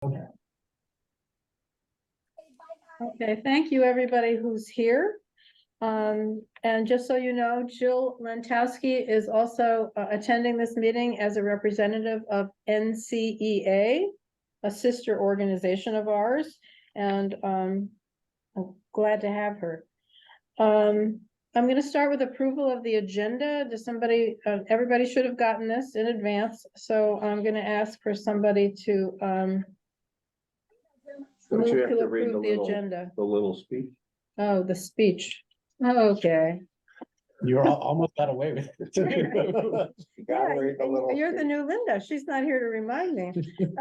Okay, thank you, everybody who's here. And just so you know, Jill Lentowski is also attending this meeting as a representative of NCEA, a sister organization of ours, and I'm glad to have her. I'm going to start with approval of the agenda. Does somebody, everybody should have gotten this in advance, so I'm going to ask for somebody to Don't move you have to to read approve the agenda. the little speech? Oh, the speech. Oh, okay. You're almost got away with it. You gotta read the little You're the speech. new Linda. She's not here to remind me.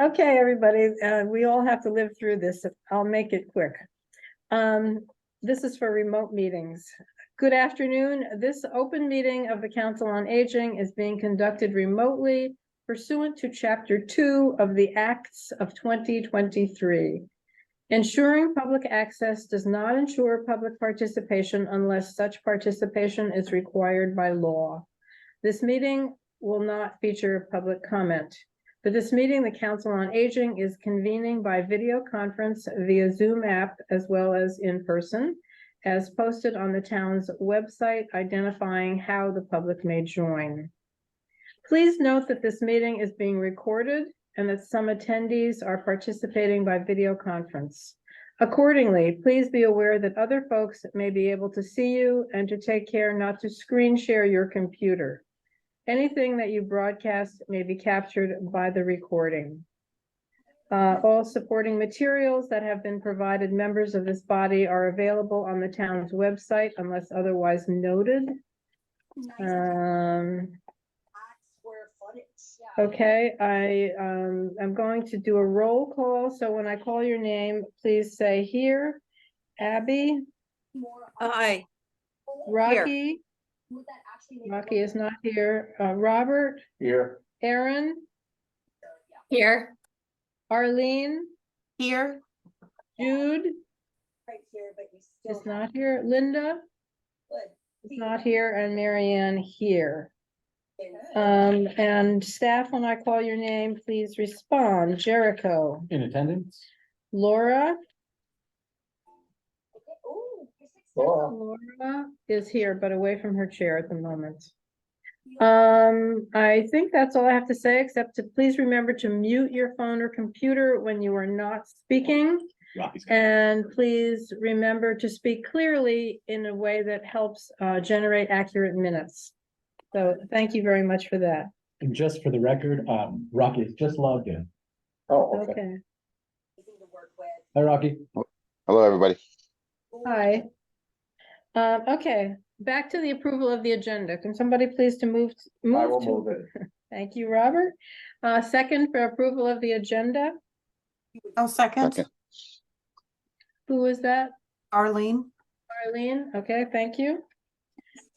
Okay, everybody, we all have to live through this. I'll make it quick. This is for remote meetings. Good afternoon. This open meeting of the Council on Aging is being conducted remotely pursuant to Chapter 2 of the Acts of 2023. Ensuring public access does not ensure public participation unless such participation is required by law. This meeting will not feature public comment. For this meeting, the Council on Aging is convening by video conference via Zoom app as well as in person, as posted on the town's website identifying how the public may join. Please note that this meeting is being recorded and that some attendees are participating by video conference. Accordingly, please be aware that other folks may be able to see you and to take care not to screen share your computer. Anything that you broadcast may be captured by the recording. All supporting materials that have been provided members of this body are available on the town's website unless otherwise noted. Okay, I am going to do a roll call, so when I call your name, please say here. Abby, Aye. Rocky. Rocky is not here. Robert, Here. Aaron, Here. Arlene, Here. Jude Right here, but you still. is not here. Linda is not here, and Marianne here. And staff, when I call your name, please respond. Jericho, In attendance? Laura. Laura. Laura is here, but away from her chair at the moment. I think that's all I have to say, except to please remember to mute your phone or computer when you are not speaking. And please remember to speak clearly in a way that helps generate accurate minutes. So thank you very much for that. And just for the record, Rocky is just logged in. Oh, okay. Okay, Hi, Rocky. Hello, everybody. hi. Okay, back to the approval of the agenda. Can somebody please to move? I will to- move it. Thank you, Robert. Second for approval of the agenda. Oh, second. Second. Who was that? Arlene. Arlene? Okay, thank you.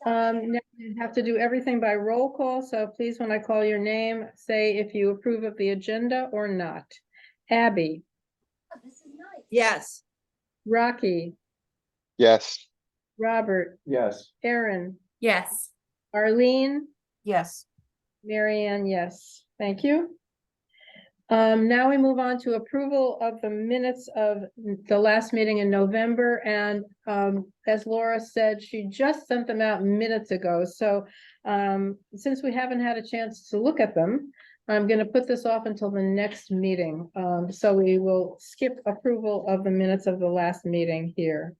Now you have to do everything by roll call, so please, when I call your name, say if you approve of the agenda or not. Abby, Yes. Rocky, Yes. Robert, Yes. Aaron, Yes. Arlene, Yes. Marianne, yes. Thank you. Now we move on to approval of the minutes of the last meeting in November, and as Laura said, she just sent them out minutes ago, so since we haven't had a chance to look at them, I'm gonna put this off until the next meeting, so we will skip approval of the minutes of the last meeting here.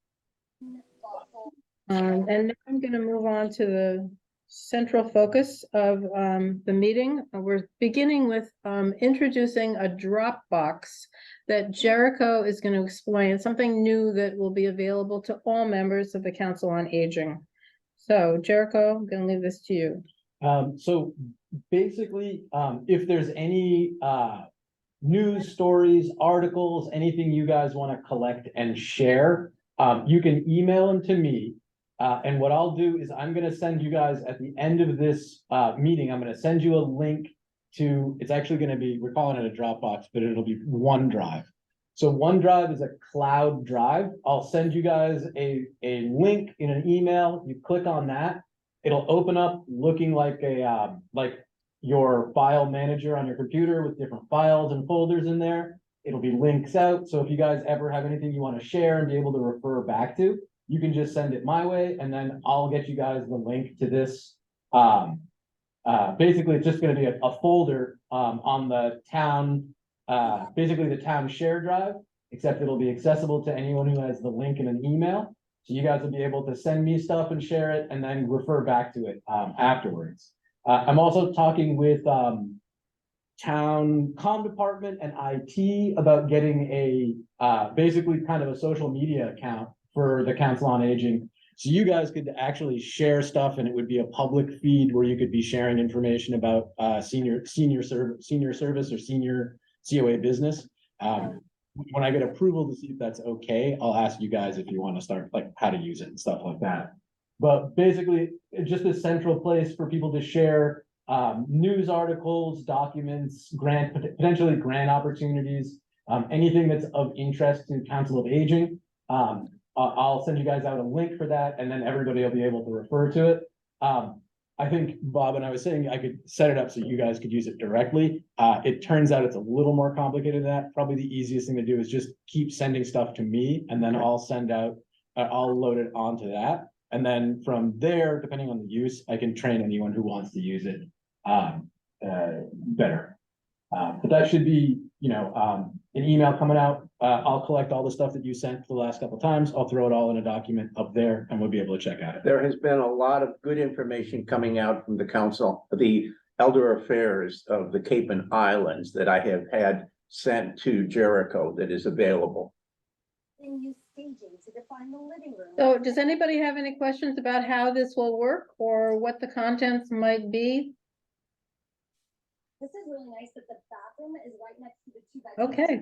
And now I'm gonna move on to the central focus of the meeting. We're beginning with introducing a Dropbox that Jericho is going to explain, something new that will be available to all members of the Council on Aging. So Jericho, I'm going to leave this to you. So basically, if there's any news stories, articles, anything you guys want to collect and share, you can email them to me. And what I'll do is I'm gonna send you guys at the end of this meeting, I'm gonna send you a link to, it's actually gonna be, we're calling it a Dropbox, but it'll be OneDrive. So OneDrive is a cloud drive. I'll send you guys a link in an email. You click on that. It'll open up looking like a like your file manager on your computer with different files and folders in there. It'll be links out, so if you guys ever have anything you want to share and be able to refer back to, you can just send it my way, and then I'll get you guys the link to this. Basically, it's just gonna be a folder, on the town, basically the town share drive, except it'll be accessible to anyone who has the link in an email. So you guys will be able to send me stuff and share it, and then refer back to it, afterwards. I'm also talking with, town comm department and IT about getting a, basically kind of a social media account for the Council on Aging. So you guys could actually share stuff, and it would be a public feed where you could be sharing information about, senior service or senior COA business. When I get approval to see if that's okay, I'll ask you guys if you want to start, like, how to use it and stuff like that. But basically, it's just a central place for people to share, news articles, documents, potentially grant opportunities, anything that's of interest to Council of Aging. I'll send you guys out a link for that, and then everybody will be able to refer to it. I think Bob and I was saying I could set it up so you guys could use it directly. It turns out it's a little more complicated than that. Probably the easiest thing to do is just keep sending stuff to me, and then I'll send out, I'll load it onto that. And then from there, depending on the use, I can train anyone who wants to use it better. But that should be, an email coming out. I'll collect all the stuff that you sent the last couple of times. I'll throw it all in a document up there, and we'll be able to check out it. There has been a lot of good information coming out from the council, the Elder Affairs of the Cape and Islands that I have had sent to Jericho that is available. Use staging to define the living room. So does anybody have any questions about how this will work or what the contents might be? This is really nice that the bathroom is right next to the 2-bedroom. Okay.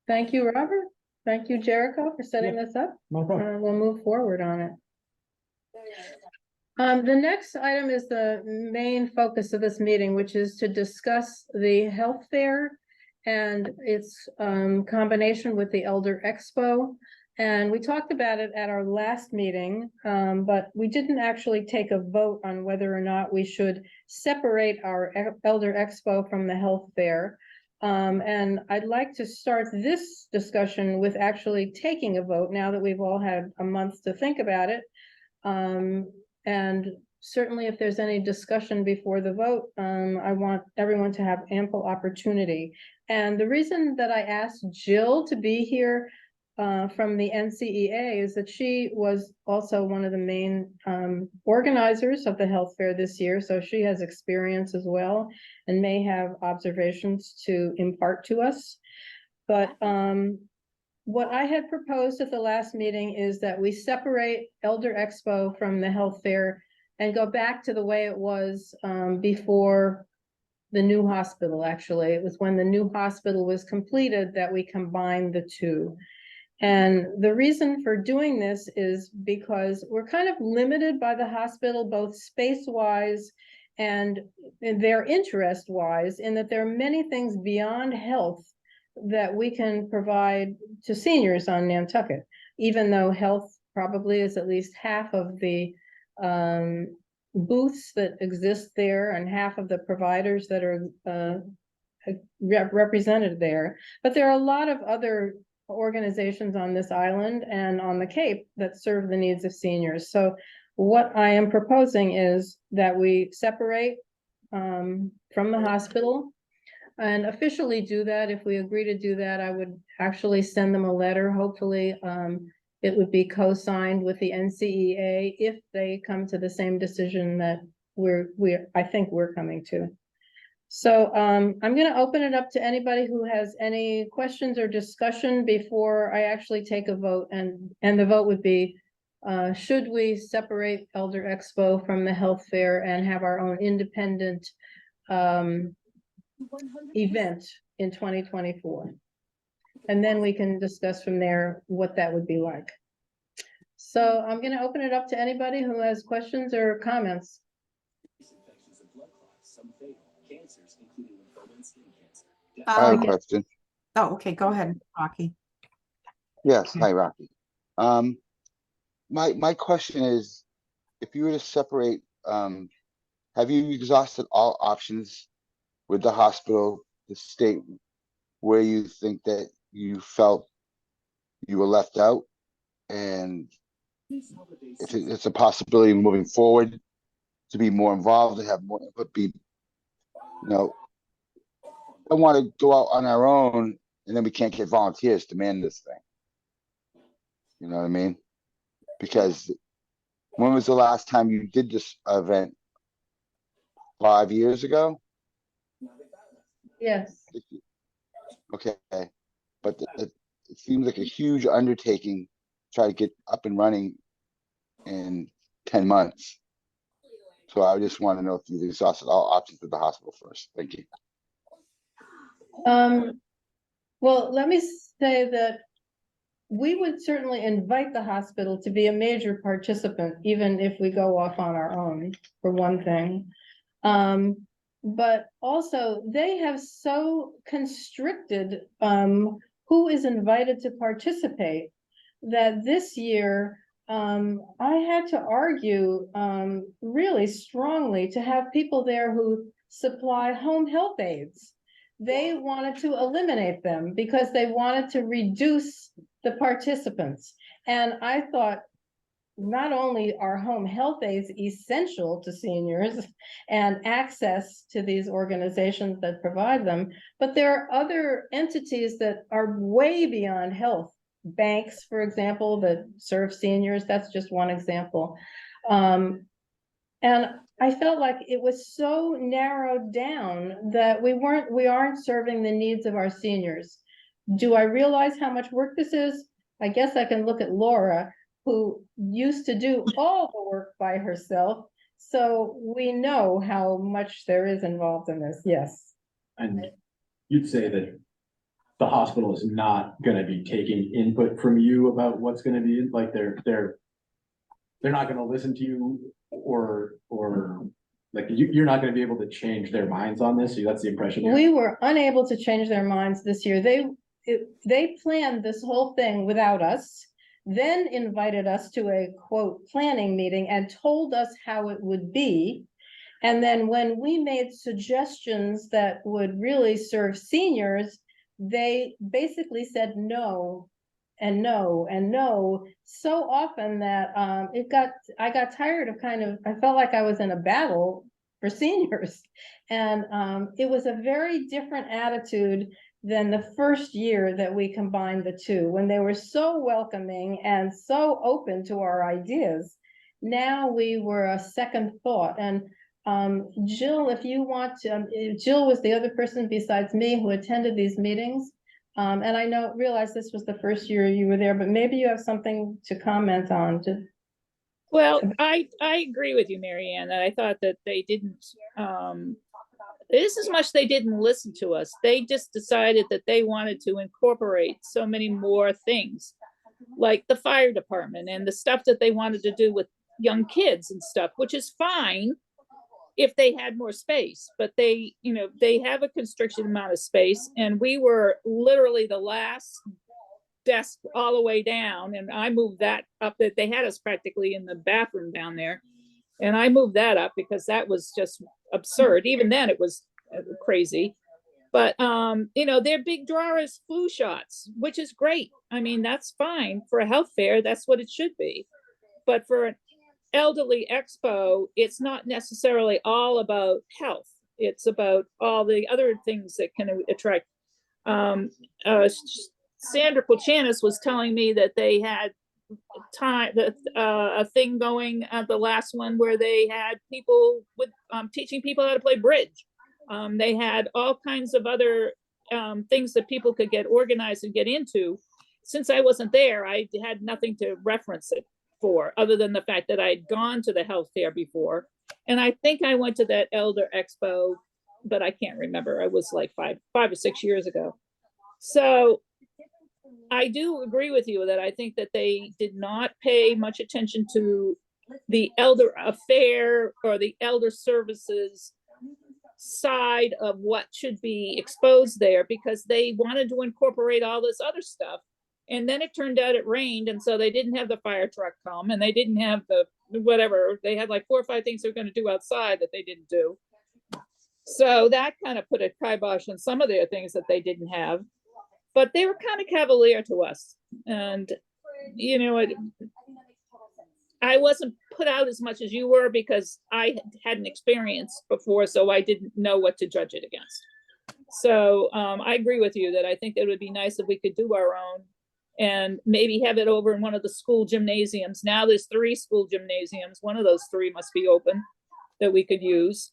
Thank you, Robert. Thank you, Jericho, for setting this up. No problem. We'll move forward on it. Very nice. The next item is the main focus of this meeting, which is to discuss the health fair and its combination with the Elder Expo. And we talked about it at our last meeting, but we didn't actually take a vote on whether or not we should separate our Elder Expo from the health fair. And I'd like to start this discussion with actually taking a vote now that we've all had a month to think about it. And certainly if there's any discussion before the vote, I want everyone to have ample opportunity. And the reason that I asked Jill to be here from the NCEA is that she was also one of the main organizers of the health fair this year. So she has experience as well and may have observations to impart to us. But what I had proposed at the last meeting is that we separate Elder Expo from the health fair and go back to the way it was before the new hospital. Actually, it was when the new hospital was completed that we combined the two. And the reason for doing this is because we're kind of limited by the hospital, both space-wise and their interest-wise, in that there are many things beyond health that we can provide to seniors on Nantucket, even though health probably is at least half of the booths that exist there and half of the providers that are represented there. But there are a lot of other organizations on this island and on the Cape that serve the needs of seniors. So what I am proposing is that we separate from the hospital and officially do that. If we agree to do that, I would actually send them a letter. Hopefully it would be co-signed with the NCEA if they come to the same decision that I think we're coming to. So I'm going to open it up to anybody who has any questions or discussion before I actually take a vote. And the vote would be, should we separate Elder Expo from the health fair and have our own independent 100%. event in 2024? And then we can discuss from there what that would be like. So I'm going to open it up to anybody who has questions or comments. Infections of blood clots, some fatal, cancers, including lymphoma and skin cancer. I have a Okay. question. Oh, okay, go ahead, Rocky. Yes, hi, Rocky. My question is, if you were to separate, have you exhausted all options with the hospital, the state? where you think that you felt you were left out, and if it's a possibility moving forward to be more involved and have more input, don't want to go out on our own and then we can't get volunteers to man this thing. You know what I mean? Because when was the last time you did this event? 5 years ago? Yes. Okay, but it seems like a huge undertaking to try to get up and running in 10 months. So I just want to know if you've exhausted all options with the hospital first. Thank you. Well, let me say that we would certainly invite the hospital to be a major participant, even if we go off on our own, for one thing. But also they have so constricted, who is invited to participate, that this year, I had to argue, really strongly to have people there who supply home health aides. They wanted to eliminate them because they wanted to reduce the participants. And I thought, not only are home health aides essential to seniors and access to these organizations that provide them, but there are other entities that are way beyond health. Banks, for example, that serve seniors, that's just one example. And I felt like it was so narrowed down that we aren't serving the needs of our seniors. Do I realize how much work this is? I guess I can look at Laura, who used to do all the work by herself. So we know how much there is involved in this, yes. And you'd say that the hospital is not gonna be taking input from you about what's gonna be, like, they're not gonna listen to you, or like, you're not gonna be able to change their minds on this, so that's the impression here? We were unable to change their minds this year. They planned this whole thing without us, then invited us to a quote planning meeting and told us how it would be. And then when we made suggestions that would really serve seniors, they basically said no and no and no so often that I got tired of I felt like I was in a battle for seniors. And it was a very different attitude than the first year that we combined the two, when they were so welcoming and so open to our ideas. Now we were a second thought. And Jill, if you want to, Jill was the other person besides me who attended these meetings. And I realize this was the first year you were there, but maybe you have something to comment on. Well, I agree with you, Mary Ann, that I thought that they didn't, this is much they didn't listen to us. They just decided that they wanted to incorporate so many more things, like the fire department and the stuff that they wanted to do with young kids and stuff, which is fine if they had more space, but they have a constricted amount of space, and we were literally the last desk all the way down, and I moved that up. That they had us practically in the bathroom down there, and I moved that up because that was just absurd. Even then it was crazy. But their big draw is flu shots, which is great. I mean, that's fine for a health fair, that's what it should be. But for an elderly expo, it's not necessarily all about health, it's about all the other things that can attract. Sandra Kulchanis was telling me that they had a thing going at the last one where they had people with teaching people how to play bridge. They had all kinds of other things that people could get organized and get into. Since I wasn't there, I had nothing to reference it for, other than the fact that I'd gone to the health fair before. And I think I went to that Elder Expo, but I can't remember. I was like five or 6 years ago. So I do agree with you that I think that they did not pay much attention to the elder affair or the elder services side of what should be exposed there, because they wanted to incorporate all this other stuff. And then it turned out it rained, and so they didn't have the fire truck come, and they didn't have the whatever. They had like 4 or 5 things they were going to do outside that they didn't do. So that kind of put a kibosh on some of the things that they didn't have. but they were kind of cavalier to us. And, you know, I think that makes total sense. I wasn't put out as much as you were because I hadn't experienced before, so I didn't know what to judge it against. So I agree with you that I think it would be nice if we could do our own and maybe have it over in one of the school gymnasiums. Now there's 3 school gymnasiums. One of those 3 must be open that we could use.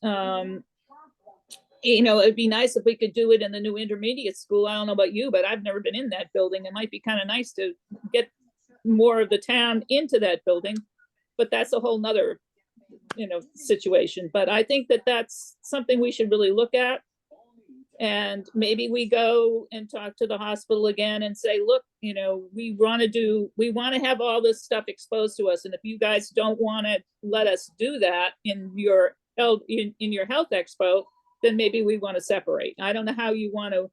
You know, it'd be nice if we could do it in the new intermediate school. I don't know about you, but I've never been in that building. It might be kind of nice to get more of the town into that building, but that's a whole nother, you know, situation. But I think that that's something we should really look at. And maybe we go and talk to the hospital again and say, look, you know, we want to have all this stuff exposed to us. And if you guys don't want to let us do that in your health expo, then maybe we want to separate. I don't know how you want to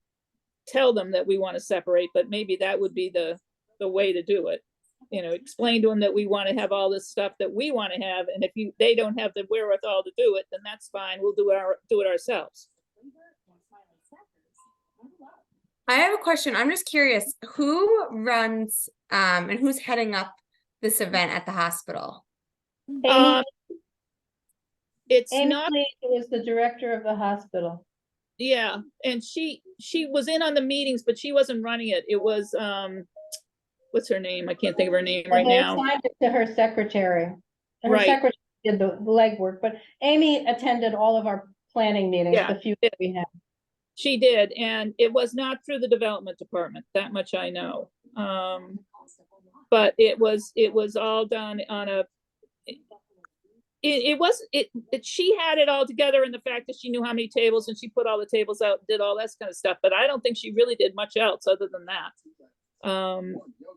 tell them that we want to separate, but maybe that would be the way to do it. You know, explain to them that we want to have all this stuff that we want to have. And if they don't have the wherewithal to do it, then that's fine. We'll do it ourselves. I have a question. I'm just curious, who runs and who's heading up this event at the hospital? Um, It's Amy not, Lee was the director of the hospital. yeah, and she was in on the meetings, but she wasn't running it. It was, what's her name? I can't think of her name right They now. assigned it to her secretary. Her Right. secretary did the legwork, but Amy attended all of our planning meetings, Yeah. the few that we had. She did, and it was not through the development department, that much I know. But it was all done on a, she had it all together in the fact that she knew how many tables and she put all the tables out, did all that kind of stuff, but I don't think she really did much else other than that.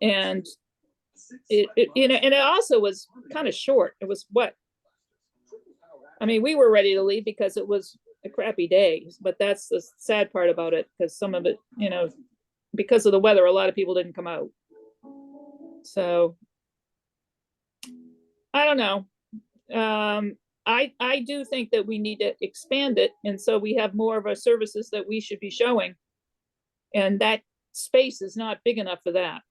And it you know, and it also was kind of short. It was what? I mean, we were ready to leave because it was a crappy day, but that's the sad part about it, because some of it, you know, because of the weather, a lot of people didn't come out. So I don't know. I do think that we need to expand it, and so we have more of our services that we should be showing. And that space is not big enough for that.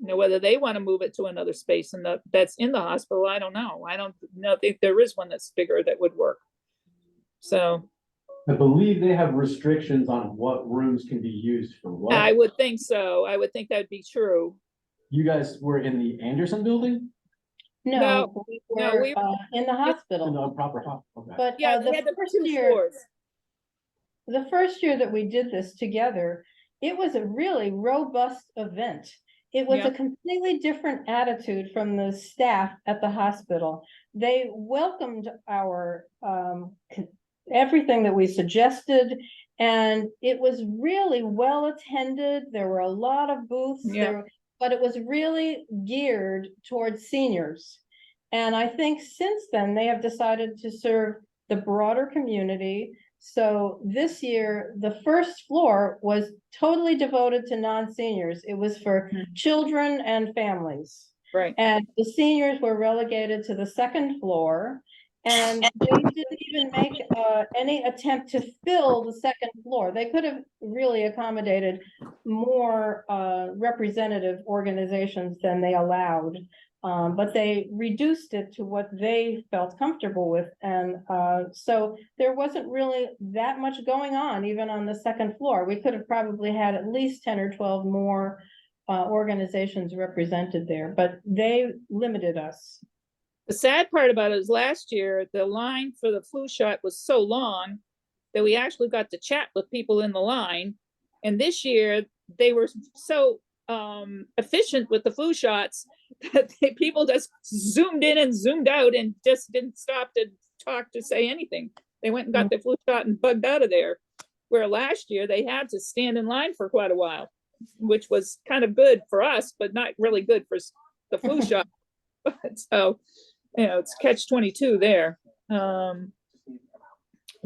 You know, whether they want to move it to another space and that's in the hospital, I don't know. I don't know if there is one that's bigger that would work. So I believe they have restrictions on what rooms can be used for what. I would think so. I would think that'd be true. You guys were in the Anderson building? No, we no, were we- in the In hospital, the proper hospital, okay. but Yeah, the they had the first two year, floors. the first year that we did this together, it was a really robust event. It was Yeah. a completely different attitude from the staff at the hospital. They welcomed our everything that we suggested, and it was really well attended. There were a lot of booths Yeah. there, but it was really geared towards seniors. And I think since then, they have decided to serve the broader community. So this year, the first floor was totally devoted to non-seniors. It was for children and families. Right. And the seniors were relegated to the second floor. And they didn't even make any attempt to fill the second floor. They could have really accommodated more representative organizations than they allowed. But they reduced it to what they felt comfortable with. And so there wasn't really that much going on, even on the second floor. We could have probably had at least 10 or 12 more organizations represented there, but they limited us. The sad part about it is last year, the line for the flu shot was so long that we actually got to chat with people in the line. And this year, they were so efficient with the flu shots that people just zoomed in and zoomed out and just didn't stop to talk to say anything. They went and got their flu shot and bugged out of there. Where last year, they had to stand in line for quite a while, which was kind of good for us, but not really good for the flu shot. So, you know, it's catch-22 there.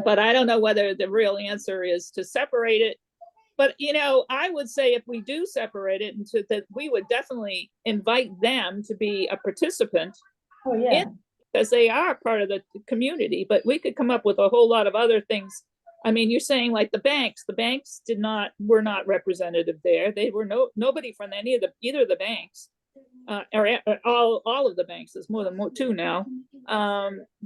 But I don't know whether the real answer is to separate it. But, you know, I would say if we do separate it, that we would definitely invite them to be a participant, Oh, yeah. because they are part of the community. But we could come up with a whole lot of other things I mean, you're saying like the banks were not representative there. They were nobody from any of either of the banks. All of the banks, there's more than two now.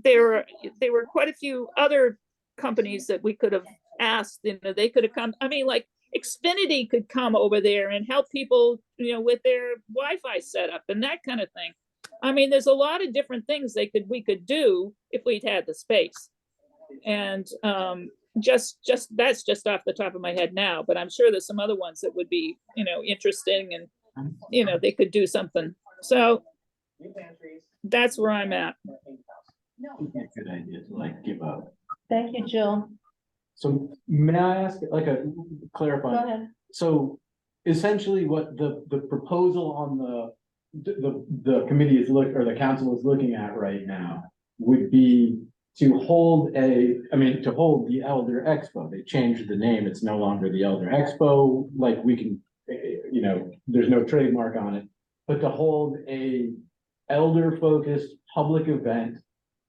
There were quite a few other companies that we could have asked, they could have come. I mean, like Xfinity could come over there and help people, with their Wi-Fi setup and that kind of thing. I mean, there's a lot of different things we could do if we'd had the space. And that's just off the top of my head now, but I'm sure there's some other ones that would be, interesting and, they could do something. So that's where I'm at. It's a good idea to like give up. Thank you, Jill. So may I ask like a Go clarifying? ahead. So essentially what the proposal on the committee is or the council is looking at right now would be to hold the Elder Expo. They changed the name. It's no longer the Elder Expo. Like we can, there's no trademark on it, but to hold a elder focused public event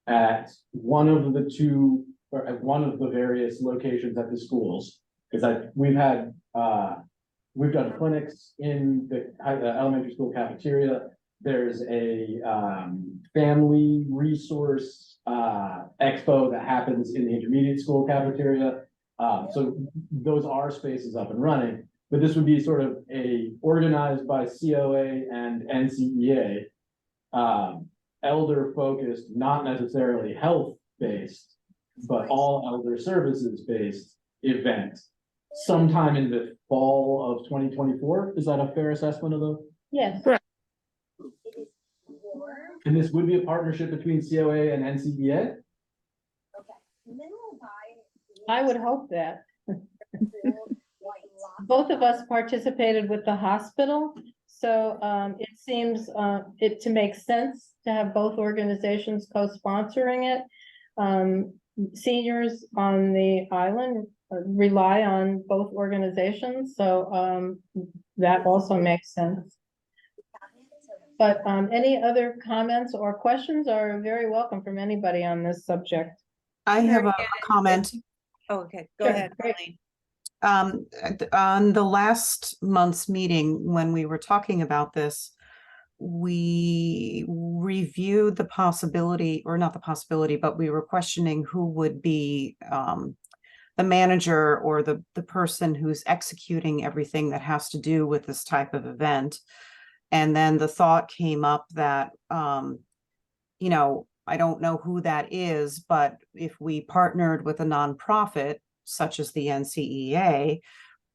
at one of the two or at one of the various locations at the schools. Because we've done clinics in the elementary school cafeteria. There's a family resource expo that happens in the intermediate school cafeteria. So those are spaces up and running, but this would be sort of organized by COA and NCEA, elder focused, not necessarily health based, but all elder services based event sometime in the fall of 2024. Is that a fair assessment of the? Yes. And this would be a partnership between COA and NCEA? I would hope that. Both of us participated with the hospital, so it seems to make sense to have both organizations co-sponsoring it. Seniors on the island rely on both organizations, so that also makes sense. But any other comments or questions are very welcome from anybody on this subject. I have a comment. Okay, go Sure, ahead. great. On the last month's meeting, when we were talking about this, we reviewed the possibility, or not the possibility, but we were questioning who would be the manager or the person who's executing everything that has to do with this type of event. And then the thought came up that, I don't know who that is, but if we partnered with a nonprofit such as the NCEA,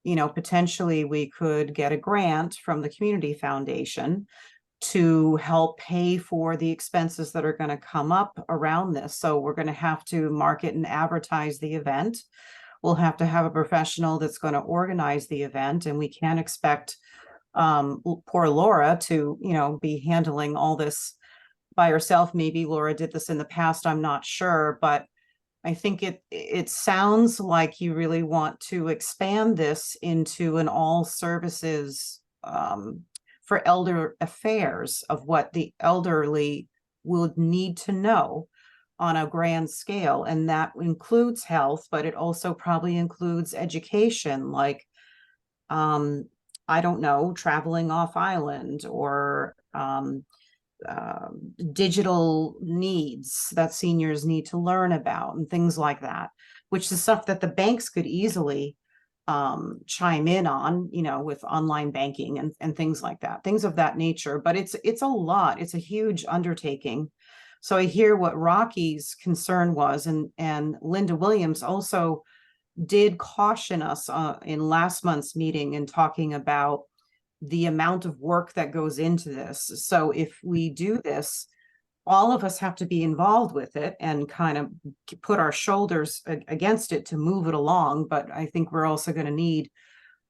potentially we could get a grant from the Community Foundation to help pay for the expenses that are going to come up around this. So we're going to have to market and advertise the event. We'll have to have a professional that's going to organize the event, and we can't expect poor Laura to, be handling all this by herself. Maybe Laura did this in the past, I'm not sure, but I think it sounds like you really want to expand this into an all services for elder affairs of what the elderly would need to know on a grand scale. And that includes health, but it also probably includes education, like, I don't know, traveling off island or digital needs that seniors need to learn about and things like that, which is stuff that the banks could easily chime in on, with online banking and things like that, things of that nature. But it's a lot. It's a huge undertaking. So I hear what Rocky's concern was, and Linda Williams also did caution us in last month's meeting in talking about the amount of work that goes into this. So if we do this, all of us have to be involved with it and kind of put our shoulders against it to move it along. But I think we're also going to need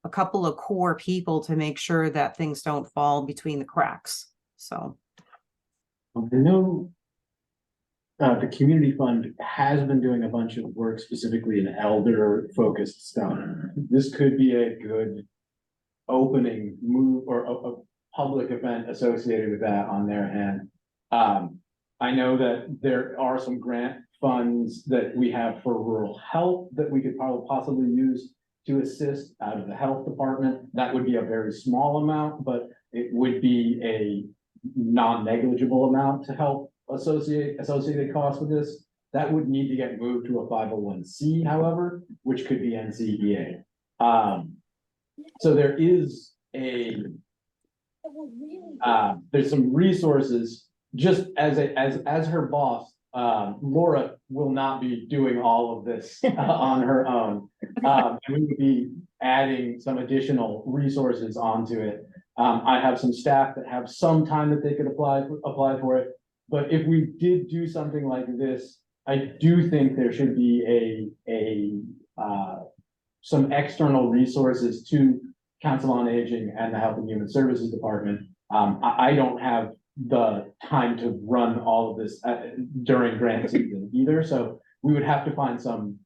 a couple of core people to make sure that things don't fall between the cracks. So I know the community fund has been doing a bunch of work specifically in elder focused stuff. This could be a good opening move or a public event associated with that on their end. I know that there are some grant funds that we have for rural health that we could probably possibly use to assist out of the health department. That would be a very small amount, but it would be a non-negligible amount to help associated costs with this. That would need to get moved to a 501c, however, which could be NCEA. So there is there's some resources, just as her boss, Laura will not be doing all of this on her own. And we would be adding some additional resources onto it. I have some staff that have some time that they could apply for it. But if we did do something like this, I do think there should be some external resources to Council on Aging and the Health and Human Services Department. I don't have the time to run all of this during grant season either, so we would have to find some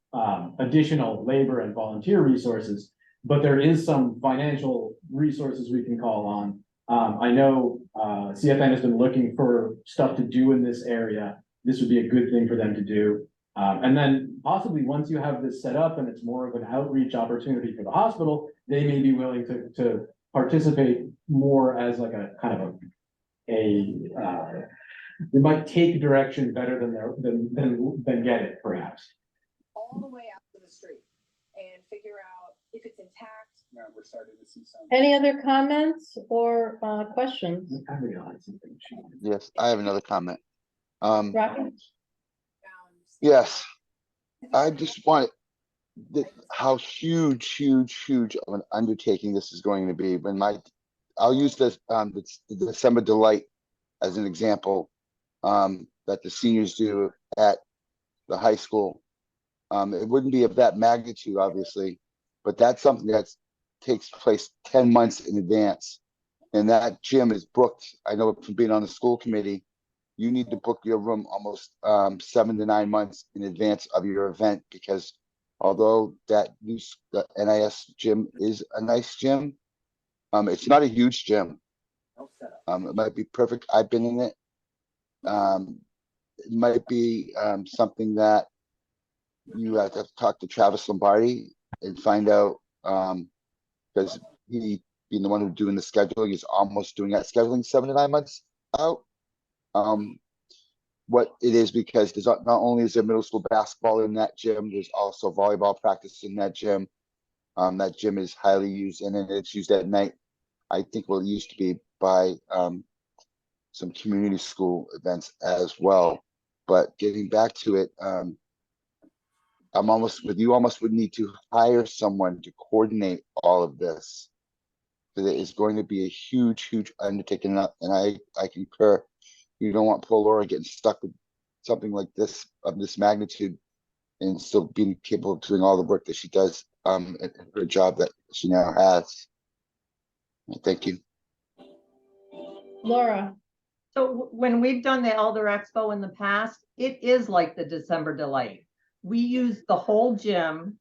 additional labor and volunteer resources, but there is some financial resources we can call on. I know CFN has been looking for stuff to do in this area. This would be a good thing for them to do. And then possibly once you have this set up and it's more of an outreach opportunity for the hospital, they may be willing to participate more as like a kind of they might take direction better than get it, perhaps. All the way out to the street and figure out if it's intact. Yeah, we're starting to see some. Any other comments or questions? I realize something. Yes, I have another comment. Rocky? Yes, I just want how huge of an undertaking this is going to be. I'll use this the December Delight as an example that the seniors do at the high school. It wouldn't be of that magnitude, obviously, but that's something that takes place 10 months in advance. And that gym is booked. I know from being on the school committee, you need to book your room almost 7 to 9 months in advance of your event, because although the NIS gym is a nice gym, it's not a huge gym. It might be perfect. I've been in it. It might be something that you have to talk to Travis Lombardi and find out, because he being the one who's doing the scheduling is almost doing that scheduling 7 to 9 months out. What it is, because there's not only is there middle school basketball in that gym, there's also volleyball practice in that gym. That gym is highly used, and then it's used at night. I think what it used to be by some community school events as well. But getting back to it, I'm almost with you. Almost would need to hire someone to coordinate all of this. Because it is going to be a huge undertaking, and I concur. You don't want poor Laura getting stuck with something like this of this magnitude and still being capable of doing all the work that she does at her job that she now has. Thank you. Laura? So when we've done the Elder Expo in the past, it is like the December Delight. We use the whole gym,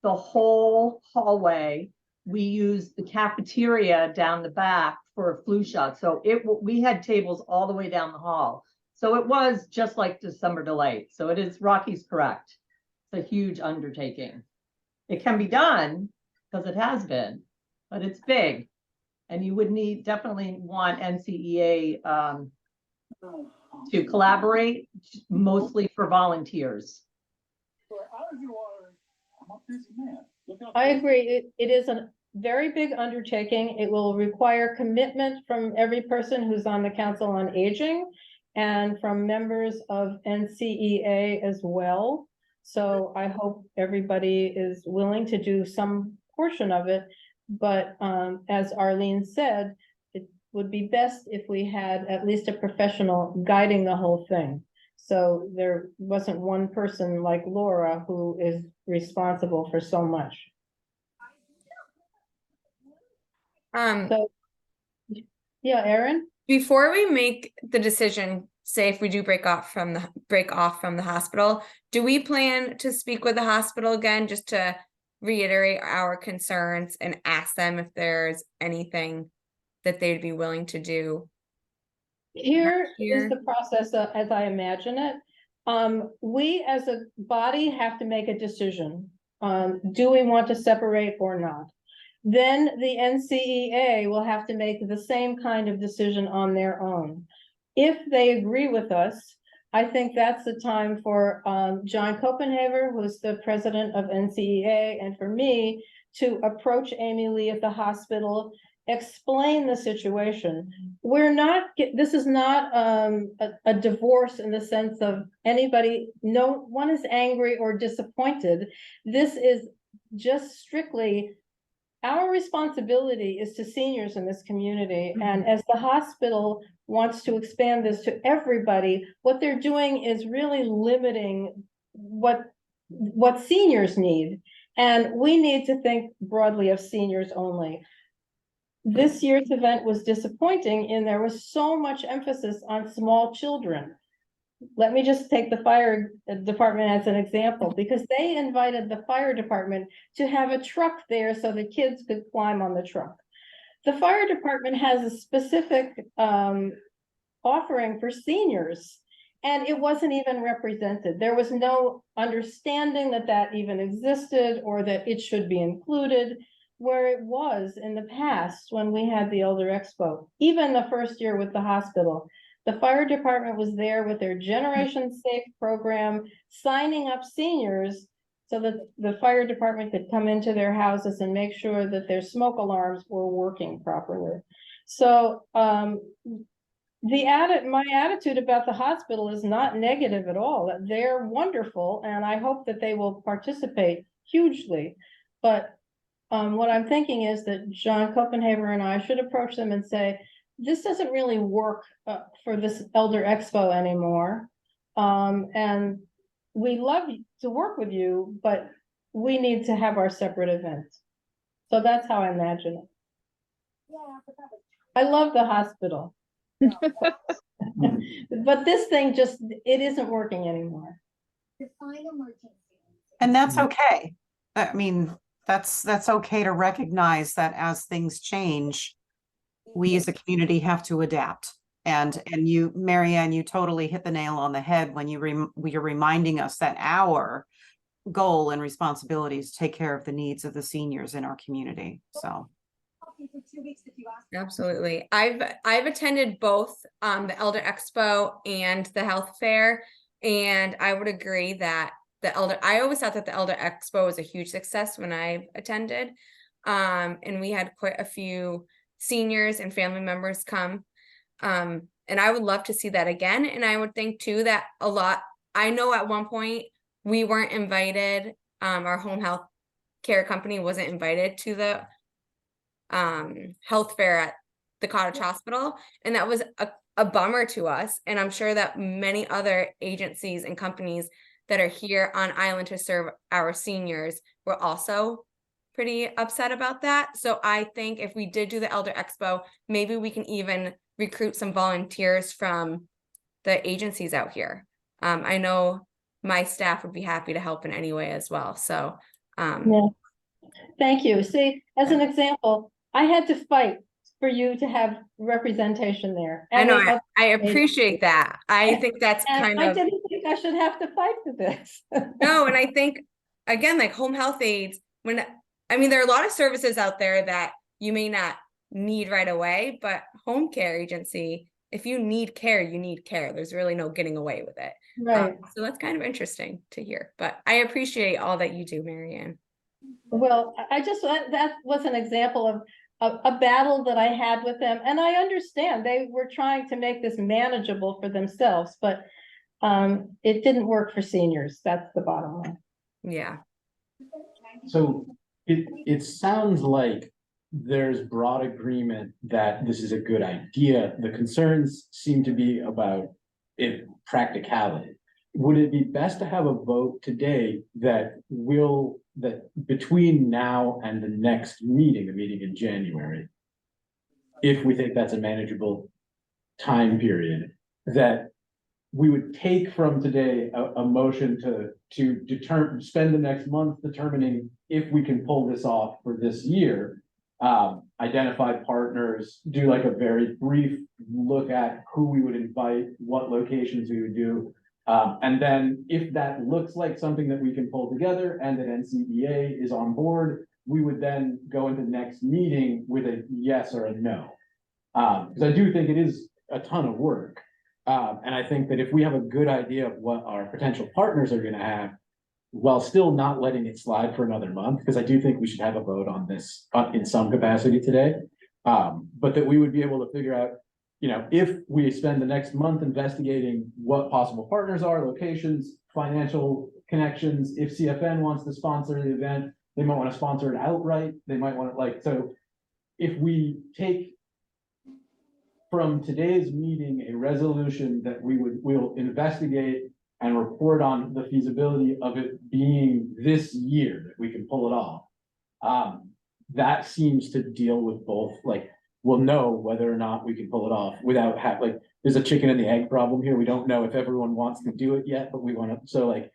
the whole hallway. We use the cafeteria down the back for a flu shot. So we had tables all the way down the hall. So it was just like December Delight. So it is, Rocky's correct. It's a huge undertaking. It can be done because it has been, but it's big. And you would definitely want NCEA to collaborate, mostly for volunteers. I agree. It is a very big undertaking. It will require commitment from every person who's on the Council on Aging and from members of NCEA as well. So I hope everybody is willing to do some portion of it. But as Arlene said, it would be best if we had at least a professional guiding the whole thing. So there wasn't one person like Laura who is responsible for so much. So, yeah, Erin? Before we make the decision, say if we do break off from the hospital, do we plan to speak with the hospital again just to reiterate our concerns and ask them if there's anything that they'd be willing to do Here is Here. the process as I imagine it. We as a body have to make a decision. Do we want to separate or not? Then the NCEA will have to make the same kind of decision on their own. If they agree with us, I think that's the time for John Copenhaver, who's the president of NCEA, and for me to approach Amy Lee at the hospital, explain the situation. We're not, this is not a divorce in the sense of anybody, no one is angry or disappointed. This is just strictly our responsibility is to seniors in this community. And as the hospital wants to expand this to everybody, what they're doing is really limiting what seniors need. And we need to think broadly of seniors only. This year's event was disappointing in there was so much emphasis on small children. Let me just take the fire department as an example, because they invited the fire department to have a truck there so the kids could climb on the truck. The fire department has a specific offering for seniors, and it wasn't even represented. There was no understanding that that even existed or that it should be included, where it was in the past when we had the Elder Expo. Even the first year with the hospital, the fire department was there with their Generation Safe program, signing up seniors so that the fire department could come into their houses and make sure that their smoke alarms were working properly. So my attitude about the hospital is not negative at all. They're wonderful, and I hope that they will participate hugely. But what I'm thinking is that John Copenhaver and I should approach them and say, this doesn't really work for this Elder Expo anymore. And we love to work with you, but we need to have our separate events. So that's how I imagine it. I love the hospital. But this thing just, it isn't working anymore. And that's okay. I mean, that's okay to recognize that as things change, we as a community have to adapt. And you, Marianne, you totally hit the nail on the head when you're reminding us that our goal and responsibility is to take care of the needs of the seniors in our community. So. Absolutely. I've attended both the Elder Expo and the health fair, and I would agree that I always thought that the Elder Expo was a huge success when I attended. And we had quite a few seniors and family members come. And I would love to see that again. And I would think too that I know at one point we weren't invited, our home health care company wasn't invited to the health fair at the Cottage Hospital, and that was a bummer to us. And I'm sure that many other agencies and companies that are here on island to serve our seniors were also pretty upset about that. So I think if we did do the Elder Expo, maybe we can even recruit some volunteers from the agencies out here. I know my staff would be happy to help in any way as well. So yeah. Thank you. See, as an example, I had to fight for you to have representation there. I know, I appreciate that. I think that's kind of. I didn't think I should have to fight for this. No, and I think, again, like home health aides, there are a lot of services out there that you may not need right away, but home care agency, if you need care, you need care. There's really no getting away with it. Right. So that's kind of interesting to hear, but I appreciate all that you do, Marianne. Well, that was an example of a battle that I had with them. And I understand they were trying to make this manageable for themselves, but it didn't work for seniors. That's the bottom line. Yeah. So it sounds like there's broad agreement that this is a good idea. The concerns seem to be about practicality. Would it be best to have a vote today that between now and the next meeting, the meeting in January, if we think that's a manageable time period, that we would take from today a motion to spend the next month determining if we can pull this off for this year, identify partners, do like a very brief look at who we would invite, what locations we would do. And then if that looks like something that we can pull together and that NCEA is on board, we would then go into the next meeting with a yes or a no. Because I do think it is a ton of work. And I think that if we have a good idea of what our potential partners are gonna have, while still not letting it slide for another month, because I do think we should have a vote on this in some capacity today. But that we would be able to figure out, you know, if we spend the next month investigating what possible partners are, locations, financial connections, if CFN wants to sponsor the event, they might want to sponsor it outright, they might want to like, so if we take from today's meeting a resolution that we'll investigate and report on the feasibility of it being this year that we can pull it off. That seems to deal with both, like, we'll know whether or not we can pull it off without like, there's a chicken and the egg problem here. We don't know if everyone wants to do it yet, but we want to, so like,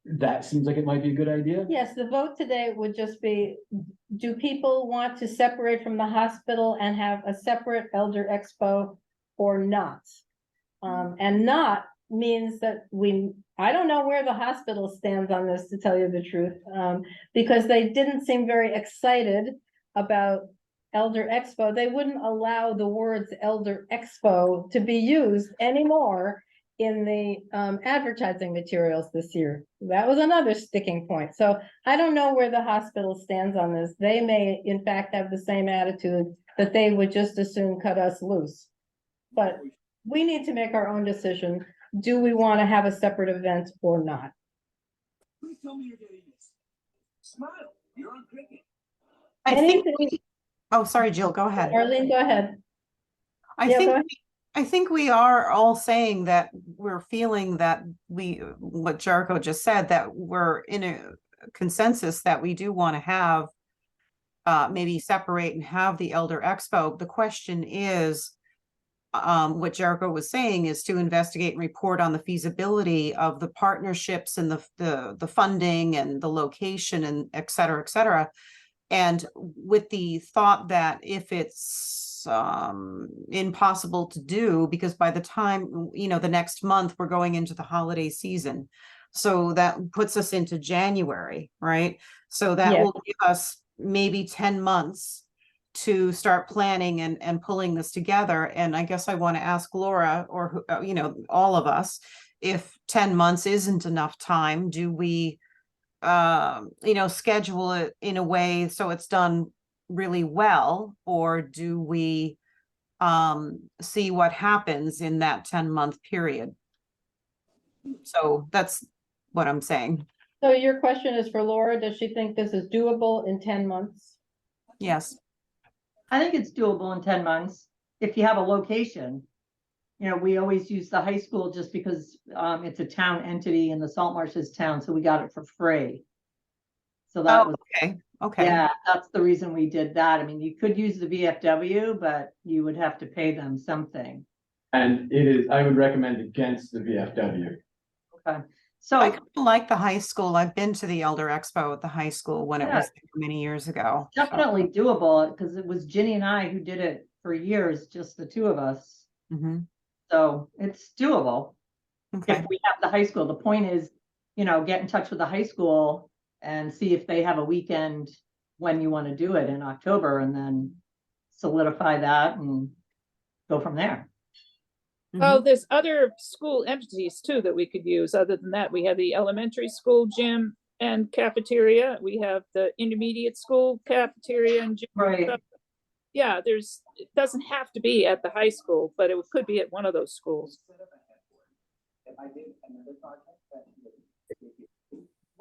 that seems like it might be a good idea. Yes, the vote today would just be, do people want to separate from the hospital and have a separate Elder Expo or not? And not means that I don't know where the hospital stands on this, to tell you the truth, because they didn't seem very excited about Elder Expo. They wouldn't allow the words Elder Expo to be used anymore in the advertising materials this year. That was another sticking point. So I don't know where the hospital stands on this. They may in fact have the same attitude that they would just as soon cut us loose. But we need to make our own decision. Do we want to have a separate event or not? Please tell me you're getting this. Smile. You're on Cricket. I think, Anything, oh, sorry, Jill, go ahead. Arlene, go ahead. I Yeah, think go ahead. I think we are all saying that we're feeling that what Jericho just said, that we're in a consensus that we do want to have maybe separate and have the Elder Expo. The question is, what Jericho was saying is to investigate and report on the feasibility of the partnerships and the funding and the location and et cetera, et cetera. And with the thought that if it's impossible to do, because by the time, you know, the next month we're going into the holiday season. So that puts us into January, right? So that Yeah. will give us maybe 10 months to start planning and pulling this together. And I guess I want to ask Laura, or, you know, all of us, if 10 months isn't enough time, do we, you know, schedule it in a way so it's done really well, or do we see what happens in that 10-month period? So that's what I'm saying. So your question is for Laura. Does she think this is doable in 10 months? Yes. I think it's doable in 10 months if you have a location. You know, we always use the high school just because it's a town entity and the Salt Marsh is town, so we got it for free. So that was okay. Okay. Yeah, that's the reason we did that. I mean, you could use the VFW, but you would have to pay them something. And it is, I would recommend against the VFW. Okay, I so kind of like the high school. I've been to the Elder Expo at the high school when it Yeah. was many years ago. So, definitely doable because it was Ginny and I who did it for years, just the two of us. mhm, So it's doable okay. if we have the high school. The point is, you know, get in touch with the high school and see if they have a weekend when you want to do it in October, and then solidify that and go from there. Oh, there's other school entities too that we could use. Other than that, we have the elementary school gym and cafeteria. We have the intermediate school cafeteria and gym. Right. Yeah, it doesn't have to be at the high school, but it could be at one of those schools.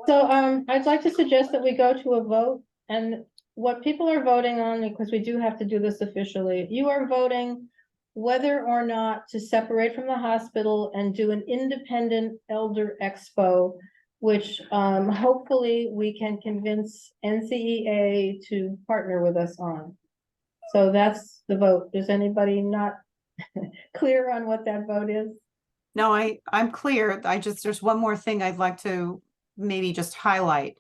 So I'd like to suggest that we go to a vote, and what people are voting on, because we do have to do this officially, you are voting whether or not to separate from the hospital and do an independent Elder Expo, which hopefully we can convince NCEA to partner with us on. So that's the vote. Is anybody not clear on what that vote is? No, I'm clear. There's one more thing I'd like to maybe just highlight.